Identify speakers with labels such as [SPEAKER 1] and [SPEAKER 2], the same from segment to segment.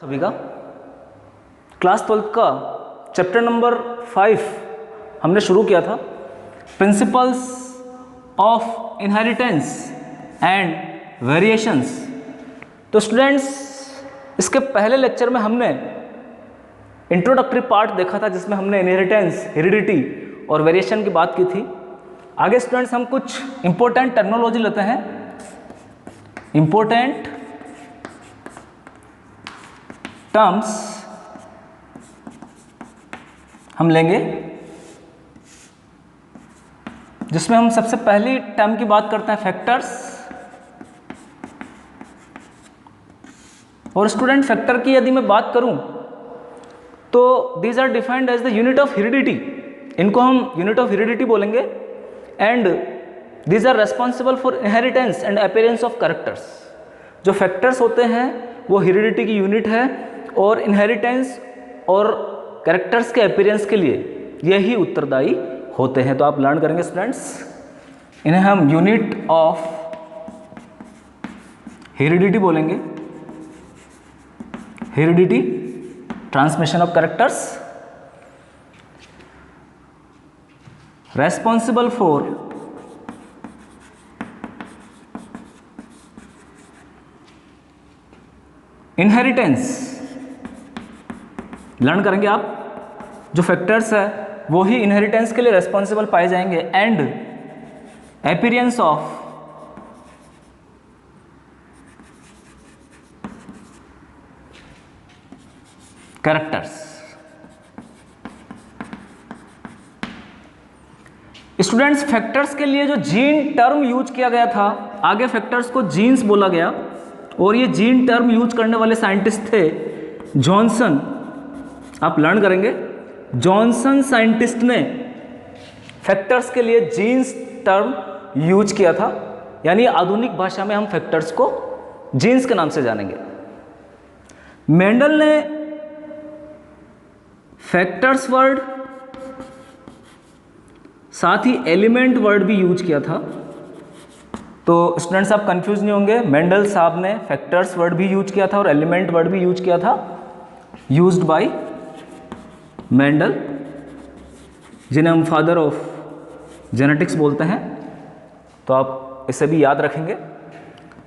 [SPEAKER 1] सभी का क्लास 12 का चैप्टर नंबर 5 हमने शुरू किया था, principles of inheritance and variations. तो स्टूडेंट्स, इसके पहले लेक्चर में हमने इंट्रोडक्टरी पार्ट देखा था जिसमें हमने इनहेरिटेंस, हेरिडिटी और वेरिएशन की बात की थी। आगे स्टूडेंट्स हम कुछ इंपॉर्टेंट टर्मिनोलॉजी लेते हैं, इंपॉर्टेंट टर्म्स हम लेंगे, जिसमें हम सबसे पहली टर्म की बात करते हैं फैक्टर्स। और स्टूडेंट, फैक्टर की यदि मैं बात करूं तो these are defined as the unit of heredity, इनको हम यूनिट ऑफ हेरिडिटी बोलेंगे। And these are responsible for inheritance and appearance of characters. जो फैक्टर्स होते हैं वो हेरिडिटी की यूनिट है और इनहेरिटेंस और कैरेक्टर्स के अपीयरेंस के लिए यही उत्तरदायी होते हैं। तो आप लर्न करेंगे स्टूडेंट्स, इन्हें हम यूनिट ऑफ हेरिडिटी बोलेंगे। Heredity, transmission of characters, responsible for inheritance. Learn करेंगे आप, जो फैक्टर्स है वो ही इनहेरिटेंस के लिए रेस्पॉन्सिबल पाए जाएंगे। And appearance of characters. Students, factors के लिए जो जीन टर्म यूज किया गया था, आगे फैक्टर्स को जीन्स बोला गया और ये जीन टर्म यूज करने वाले साइंटिस्ट थे जॉनसन। आप लर्न करेंगे, जॉनसन साइंटिस्ट ने फैक्टर्स के लिए जीन्स टर्म यूज किया था, यानी आधुनिक भाषा में हम फैक्टर्स को जीन्स के नाम से जानेंगे। मेंडल ने फैक्टर्स वर्ड साथ ही एलिमेंट वर्ड भी यूज किया था। तो स्टूडेंट्स, आप कंफ्यूज नहीं होंगे, मेंडल साहब ने फैक्टर्स वर्ड भी यूज किया था और एलिमेंट वर्ड भी यूज किया था, यूज्ड बाय मेंडल, जिन्हें हम फादर ऑफ जेनेटिक्स बोलते हैं। तो आप इसे भी याद रखेंगे।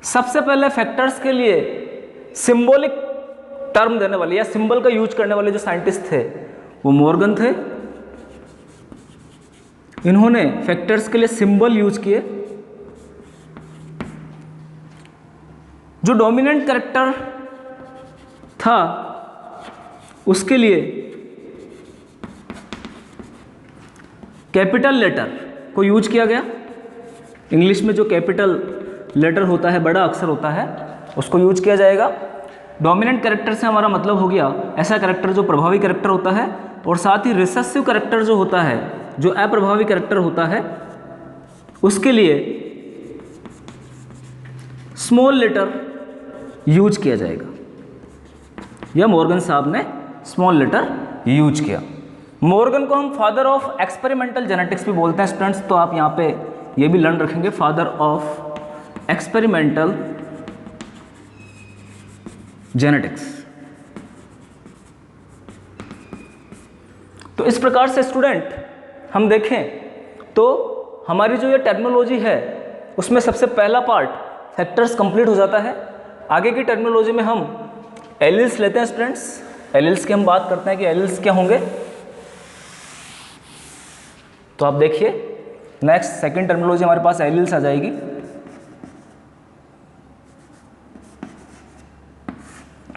[SPEAKER 1] सबसे पहले फैक्टर्स के लिए सिंबॉलिक टर्म देने वाले या सिंबल का यूज करने वाले जो साइंटिस्ट थे वो मॉर्गन थे। इन्होंने फैक्टर्स के लिए सिंबल यूज किए। जो डोमिनेंट कैरेक्टर था उसके लिए कैपिटल लेटर को यूज किया गया। इंग्लिश में जो कैपिटल लेटर होता है, बड़ा अक्षर होता है, उसको यूज किया जाएगा। डोमिनेंट कैरेक्टर से हमारा मतलब हो गया ऐसा कैरेक्टर जो प्रभावी कैरेक्टर होता है, और साथ ही रिसेसिव कैरेक्टर जो होता है, जो अप्रभावी कैरेक्टर होता है, उसके लिए स्मॉल लेटर यूज किया जाएगा। यह मॉर्गन साहब ने स्मॉल लेटर यूज किया। मॉर्गन को हम फादर ऑफ एक्सपेरिमेंटल जेनेटिक्स भी बोलते हैं स्टूडेंट्स। तो आप यहाँ पे ये भी लर्न रखेंगे, फादर ऑफ एक्सपेरिमेंटल जेनेटिक्स। तो इस प्रकार से स्टूडेंट हम देखें तो हमारी जो ये टर्मिनोलॉजी है उसमें सबसे पहला पार्ट फैक्टर्स कंप्लीट हो जाता है। आगे की टर्मिनोलॉजी में हम एलिल्स लेते हैं स्टूडेंट्स। एलिल्स की हम बात करते हैं कि एलिल्स क्या होंगे। तो आप देखिए, नेक्स्ट सेकंड टर्मिनोलॉजी हमारे पास एलिल्स आ जाएगी।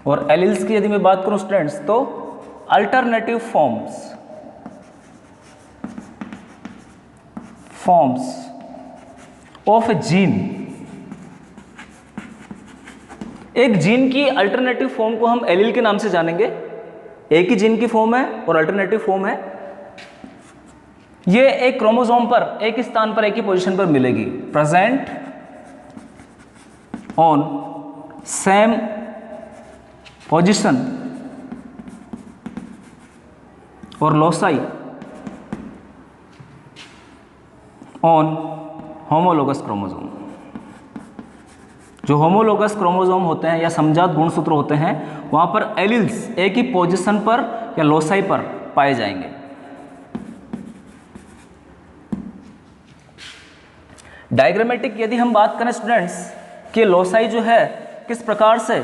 [SPEAKER 1] और एलिल्स की यदि मैं बात करूं स्टूडेंट्स तो alternative forms of A gene. एक जीन की अल्टरनेटिव फॉर्म को हम एलील के नाम से जानेंगे। एक ही जीन की फॉर्म है और अल्टरनेटिव फॉर्म है। ये एक क्रोमोसोम पर, एक स्थान पर, एक ही पोजीशन पर मिलेगी। प्रेजेंट ऑन सेम पोजीशन और लोसाई ऑन होमोलोगस क्रोमोसोम। जो होमोलोगस क्रोमोसोम होते हैं या समजात गुणसूत्र होते हैं वहाँ पर एलिल्स एक ही पोजीशन पर या लोसाई पर पाए जाएंगे। डायग्रामेटिक यदि हम बात करें स्टूडेंट्स कि लोसाई जो है किस प्रकार से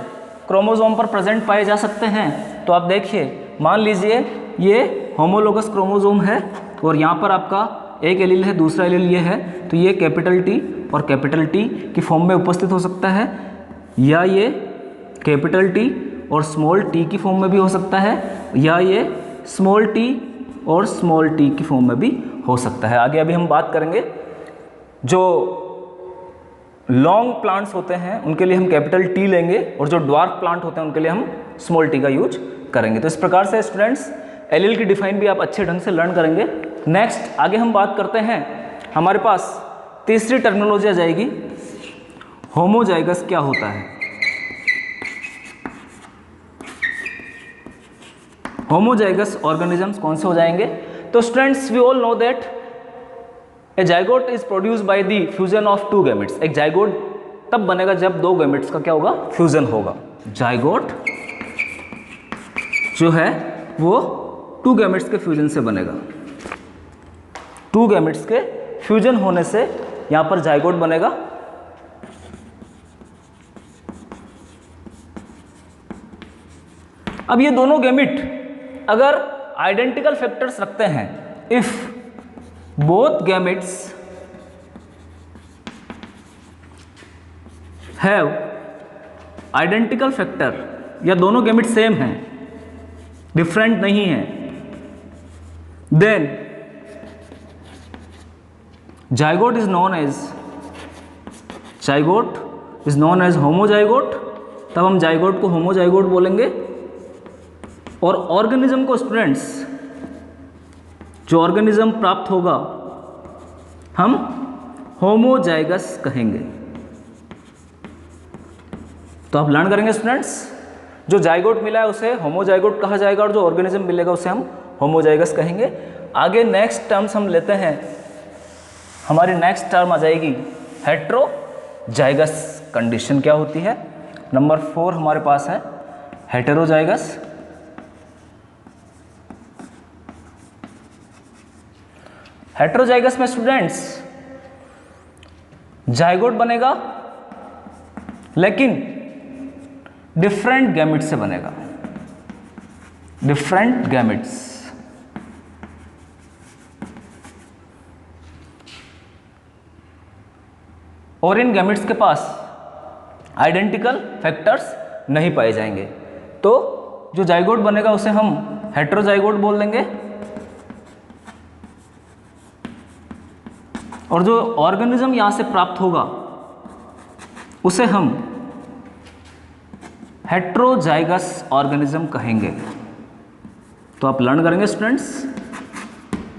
[SPEAKER 1] क्रोमोसोम पर प्रेजेंट पाए जा सकते हैं, तो आप देखिए, मान लीजिए ये होमोलोगस क्रोमोसोम है और यहाँ पर आपका एक एलील है, दूसरा एलील ये है, तो ये कैपिटल टी और कैपिटल टी की फॉर्म में उपस्थित हो सकता है, या ये कैपिटल टी और स्मॉल टी की फॉर्म में भी हो सकता है, या ये स्मॉल टी और स्मॉल टी की फॉर्म में भी हो सकता है। आगे अभी हम बात करेंगे। जो लॉन्ग प्लांट्स होते हैं उनके लिए हम कैपिटल टी लेंगे और जो ड्वार्फ प्लांट होते हैं उनके लिए हम स्मॉल टी का यूज करेंगे। तो इस प्रकार से स्टूडेंट्स एलील की डिफाइन भी आप अच्छे ढंग से लर्न करेंगे। नेक्स्ट आगे हम बात करते हैं, हमारे पास तीसरी टर्मिनोलॉजी आ जाएगी, होमोजाइगस क्या होता है। होमोजाइगस ऑर्गेनिजम्स कौन से हो जाएंगे? तो students we all know that a zygote is produced by the fusion of two gametes. एक जाइगोट तब बनेगा जब दो गैमेट्स का क्या होगा? फ्यूजन होगा। जाइगोट जो है वो टू गैमेट्स के फ्यूजन से बनेगा। टू गैमेट्स के फ्यूजन होने से यहां पर जाइगोट बनेगा। अब ये दोनों गैमेट अगर आइडेंटिकल फैक्टर्स रखते हैं, if both gametes have identical factor, या दोनों गैमेट सेम हैं, डिफरेंट नहीं है, then zygote is known as homozygote. तब हम जाइगोट को होमोजाइगोट बोलेंगे। और ऑर्गेनिज्म को स्टूडेंट्स, जो ऑर्गेनिज्म प्राप्त होगा हम होमोजाइगस कहेंगे। तो आप लर्न करेंगे स्टूडेंट्स, जो जाइगोट मिला है उसे होमोजाइगोट कहा जाएगा और जो ऑर्गेनिज्म मिलेगा उसे हम होमोजाइगस कहेंगे। आगे नेक्स्ट टर्म्स हम लेते हैं, हमारी नेक्स्ट टर्म आ जाएगी हेट्रोजाइगस कंडीशन क्या होती है। नंबर 4 हमारे पास है हेटेरोजाइगस। हेट्रोजाइगस में स्टूडेंट्स जाइगोट बनेगा लेकिन डिफरेंट गैमेट से बनेगा, डिफरेंट गैमेट्स। और इन गैमेट्स के पास आइडेंटिकल फैक्टर्स नहीं पाए जाएंगे। तो जो जाइगोट बनेगा उसे हम हेट्रोजाइगोट बोल देंगे, और जो ऑर्गेनिज्म यहां से प्राप्त होगा उसे हम हेट्रोजाइगस ऑर्गेनिज्म कहेंगे। तो आप लर्न करेंगे स्टूडेंट्स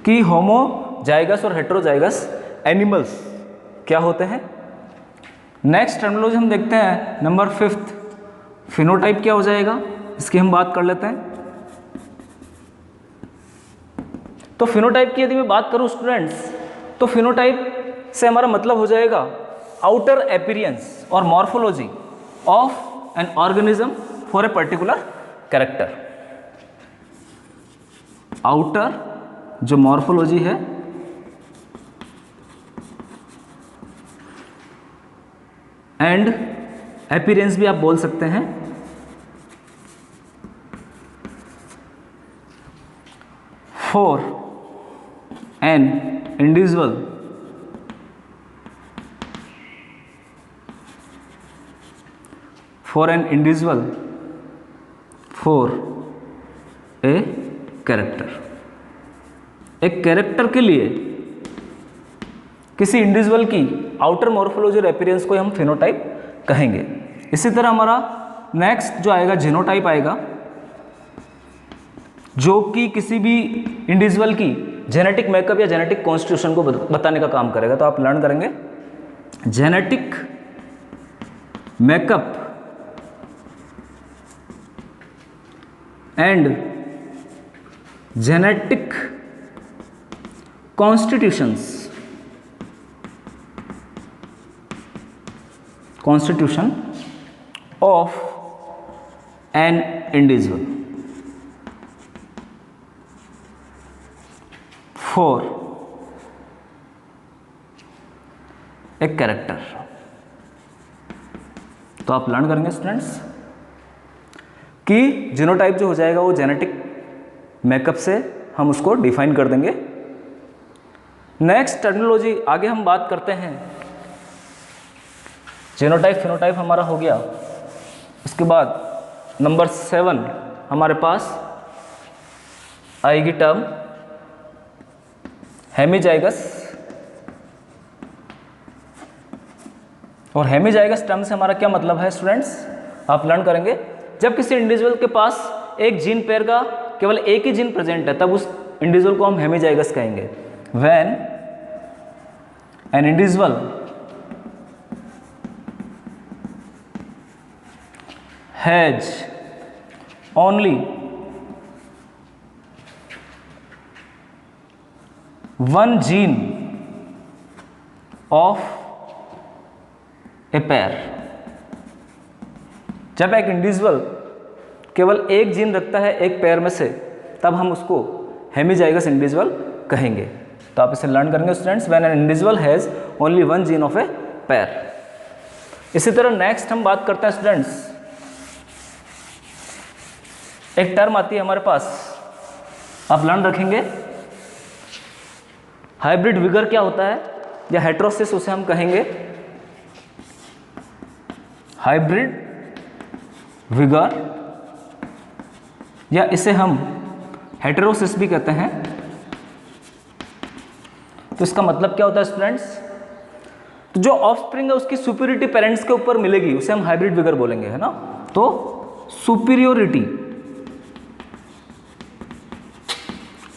[SPEAKER 1] कि होमोजाइगस और हेट्रोजाइगस एनिमल्स क्या होते हैं। नेक्स्ट टर्मिनोलॉजी हम देखते हैं, नंबर 5 फिनोटाइप क्या हो जाएगा, इसकी हम बात कर लेते हैं। तो फिनोटाइप की यदि मैं बात करूं स्टूडेंट्स, तो फिनोटाइप से हमारा मतलब हो जाएगा आउटर अपीयरेंस और morphology of an organism for a particular character. Outer जो मॉर्फोलॉजी है एंड अपीयरेंस भी आप बोल सकते हैं, for an individual for an individual for a character। एक कैरेक्टर के लिए किसी इंडिविजुअल की आउटर मॉर्फोलॉजी और अपीयरेंस को हम फिनोटाइप कहेंगे। इसी तरह हमारा नेक्स्ट जो आएगा जीनोटाइप आएगा, जो कि किसी भी इंडिविजुअल की जेनेटिक मेकअप या जेनेटिक कॉन्स्टिट्यूशन को बताने का काम करेगा। तो आप लर्न करेंगे genetic makeup and genetic constitution of an individual. 4 a character. तो आप लर्न करेंगे स्टूडेंट्स कि जीनोटाइप जो हो जाएगा वो जेनेटिक मेकअप से हम उसको डिफाइन कर देंगे। नेक्स्ट टर्मिनोलॉजी आगे हम बात करते हैं। जीनोटाइप फिनोटाइप हमारा हो गया। उसके बाद नंबर 7 हमारे पास आएगी टर्म हेमीजाइगस। और हेमीजाइगस टर्म से हमारा क्या मतलब है स्टूडेंट्स, आप लर्न करेंगे जब किसी इंडिविजुअल के पास एक जीन पेयर का केवल एक ही जीन प्रेजेंट है तब उस इंडिविजुअल को हम हेमीजाइगस कहेंगे। When an individual has only one gene of a pair. जब एक इंडिविजुअल केवल एक जीन रखता है एक पेयर में से तब हम उसको हेमीजाइगस इंडिविजुअल कहेंगे। तो आप इसे लर्न करेंगे students, when an individual has only one gene of a pair. इसी तरह नेक्स्ट हम बात करते हैं स्टूडेंट्स, एक टर्म आती है हमारे पास, आप लर्न रखेंगे हाइब्रिड विगर क्या होता है, या हेटेरोसिस उसे हम कहेंगे। हाइब्रिड विगर या इसे हम हेटेरोसिस भी कहते हैं। तो इसका मतलब क्या होता है स्टूडेंट्स, तो जो ऑफस्प्रिंग है उसकी सुपीरियरिटी पेरेंट्स के ऊपर मिलेगी उसे हम हाइब्रिड विगर बोलेंगे, है ना। तो superiority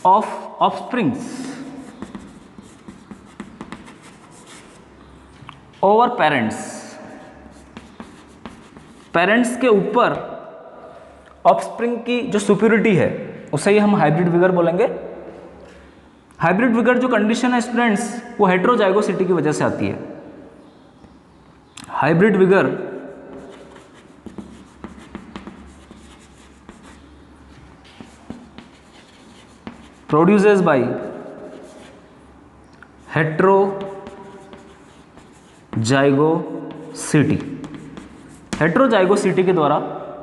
[SPEAKER 1] of offsprings over parents, parents के ऊपर ऑफस्प्रिंग की जो सुपीरियरिटी है उसे ही हम हाइब्रिड विगर बोलेंगे। हाइब्रिड विगर जो कंडीशन है स्टूडेंट्स वो हेटेरोजाइगोसिटी की वजह से आती है। Hybrid vigour produces by heterozygosity. Heterozygosity के द्वारा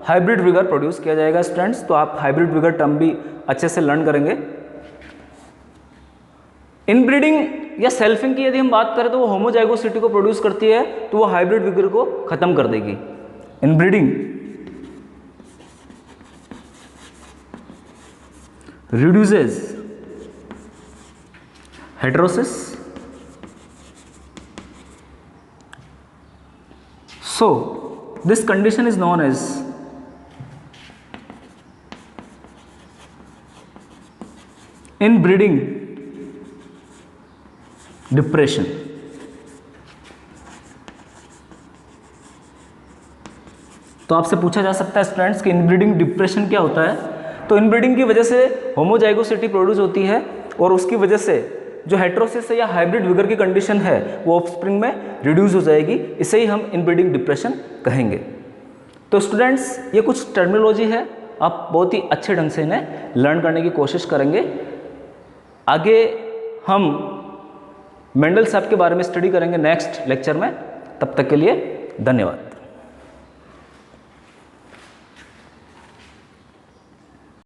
[SPEAKER 1] हाइब्रिड विगर प्रोड्यूस किया जाएगा स्टूडेंट्स। तो आप हाइब्रिड विगर टर्म भी अच्छे से लर्न करेंगे। इनब्रीडिंग या सेल्फिंग की यदि हम बात करें तो वो होमोजाइगोसिटी को प्रोड्यूस करती है, तो वो हाइब्रिड विगर को खत्म कर देगी। Inbreeding reduces heterosis, so this condition is known as inbreeding depression। तो आपसे पूछा जा सकता है स्टूडेंट्स कि इनब्रीडिंग डिप्रेशन क्या होता है। तो इनब्रीडिंग की वजह से होमोजाइगोसिटी प्रोड्यूस होती है और उसकी वजह से जो हेटेरोसिस या हाइब्रिड विगर की कंडीशन है वो ऑफस्प्रिंग में रिड्यूस हो जाएगी, इसे ही हम इनब्रीडिंग डिप्रेशन कहेंगे। तो स्टूडेंट्स ये कुछ टर्मिनोलॉजी है, आप बहुत ही अच्छे ढंग से इन्हें लर्न करने की कोशिश करेंगे। आगे हम मेंडल साहब के बारे में स्टडी करेंगे नेक्स्ट लेक्चर में। तब तक के लिए धन्यवाद।